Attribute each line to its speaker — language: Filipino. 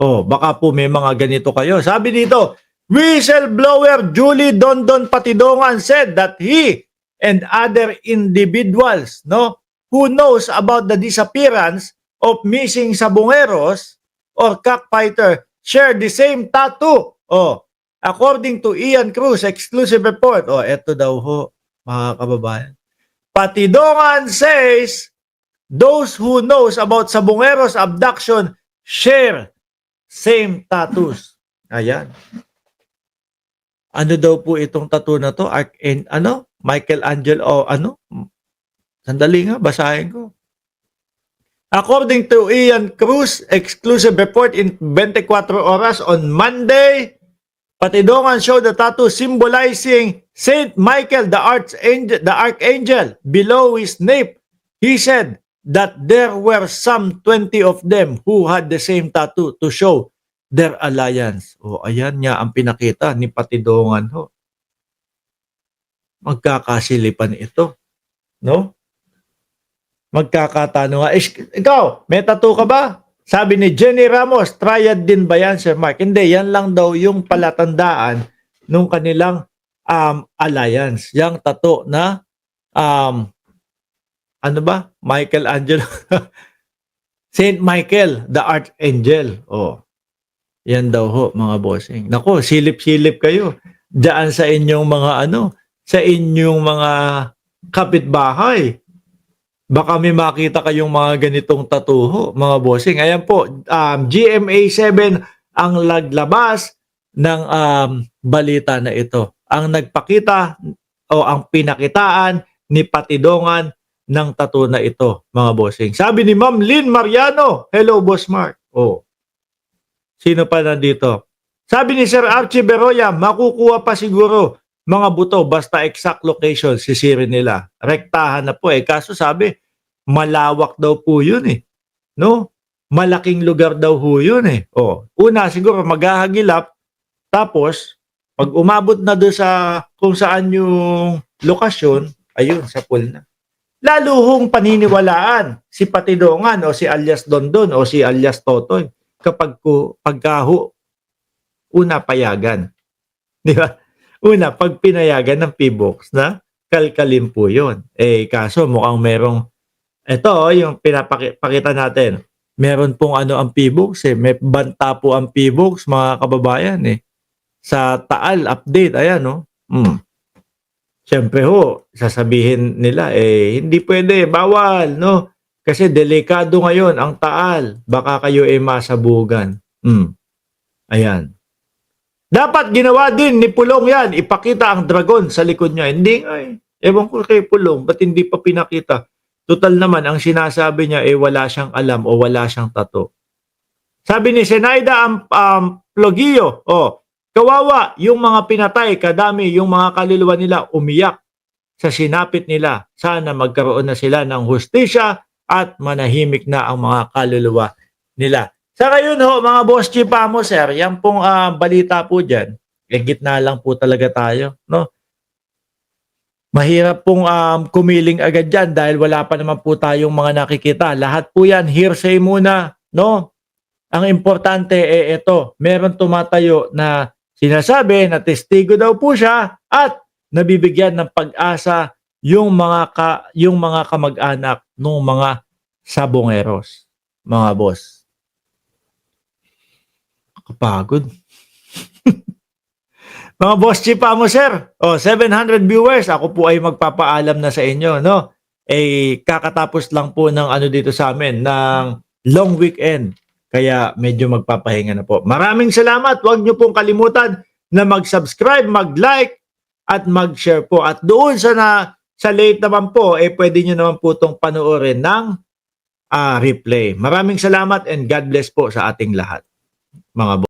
Speaker 1: Oh, baka po may mga ganito kayo. Sabi dito, whistleblower Julie Dondon Patidongan said that he and other individuals, no, who knows about the disappearance of missing sabongeros or cockfighter share the same tattoo. Oh, according to Ian Cruz exclusive report. Oh, eto daw ho, mga kababayan. Patidongan says those who knows about sabongeros abduction share same tattoos. Ayan. Ano daw po itong tattoo na to? Michelangelo o ano? Sandali nga, basahin ko. According to Ian Cruz, exclusive report in 24 Oras on Monday, Patidongan showed the tattoo symbolizing Saint Michael, the archangel, below his nape. He said that there were some 20 of them who had the same tattoo to show their alliance. O, ayan niya ang pinakita ni Patidongan ho. Magkakasilipan ito. No? Magkakatanungan. Ikaw, may tattoo ka ba? Sabi ni Jenny Ramos, triad din ba yan, Sir Mark? Hindi, yan lang daw yung palatandaan nung kanilang alliance. Yang tattoo na ano ba? Michelangelo. Saint Michael, the archangel. Oh. Yan daw ho, mga bossing. Nako, silip-silip kayo. Diyan sa inyong mga sa inyong mga kapitbahay. Baka may makita kayong mga ganitong tattoo ho, mga bossing. Ayan po, GMA7 ang naglabas ng balita na ito. Ang nagpakita o ang pinakitaan ni Patidongan ng tattoo na ito, mga bossing. Sabi ni Ma'am Lynn Mariano, hello, Boss Mark. Oh. Sino pa nandito? Sabi ni Sir Archie Beroya, makukuha pa siguro mga buto basta exact location sisirin nila. Rektahan na po eh. Kaso sabi, malawak daw po yun eh. No? Malaking lugar daw po yun eh. Oh. Una, siguro maghahagilap. Tapos, pag umabot na doon sa kung saan yung lokasyon, ayun, sa pool na. Lalo hong paniniwalaan si Patidongan o si alias Dondon o si alias Totoy pagkaho una payagan. Di ba? Una, pag pinayagan ng P-Box na kalkalin po yun. Eh, kaso mukhang merong ito, yung pinapakita natin. Meron pong ang P-Box eh. May banta po ang P-Box, mga kababayan eh. Sa Taal update, ayan no. Siyempre ho, sasabihin nila eh hindi pwede, bawal no. Kasi delikado ngayon ang Taal. Baka kayo eh masabugan. Ayan. Dapat ginawa din ni Pulong yan, ipakita ang dragon sa likod niya. Hindi nga eh. Ewan ko kay Pulong, ba't hindi pa pinakita? Total naman, ang sinasabi niya eh wala siyang alam o wala siyang tato. Sabi ni Senaida Plogio, kawawa yung mga pinatay, kadami yung mga kaluluwa nila umiyak sa sinapit nila. Sana magkaroon na sila ng hustisya at manahimik na ang mga kaluluwa nila. Sa ngayon ho, mga boss chipamo, sir, yan pong balita po dyan. Gitna lang po talaga tayo, no? Mahirap pong kumiling agad dyan dahil wala pa naman po tayong mga nakikita. Lahat po yan, hearsay muna, no? Ang importante eh ito, meron tumatayo na sinasabi na testigo daw po siya at nabibigyan ng pag-asa yung mga kamag-anak ng mga sabongeros, mga boss. Kapagod. Mga boss chipa mo, sir. 700 viewers. Ako po ay magpapaalam na sa inyo, no? Eh, kakatapos lang po ng dito sa amin, ng long weekend. Kaya medyo magpapahinga na po. Maraming salamat. Huwag niyo pong kalimutan na mag-subscribe, mag-like, at mag-share po. At doon sa late naman po, eh pwede niyo naman po itong panoorin ng replay. Maraming salamat and God bless po sa ating lahat, mga boss.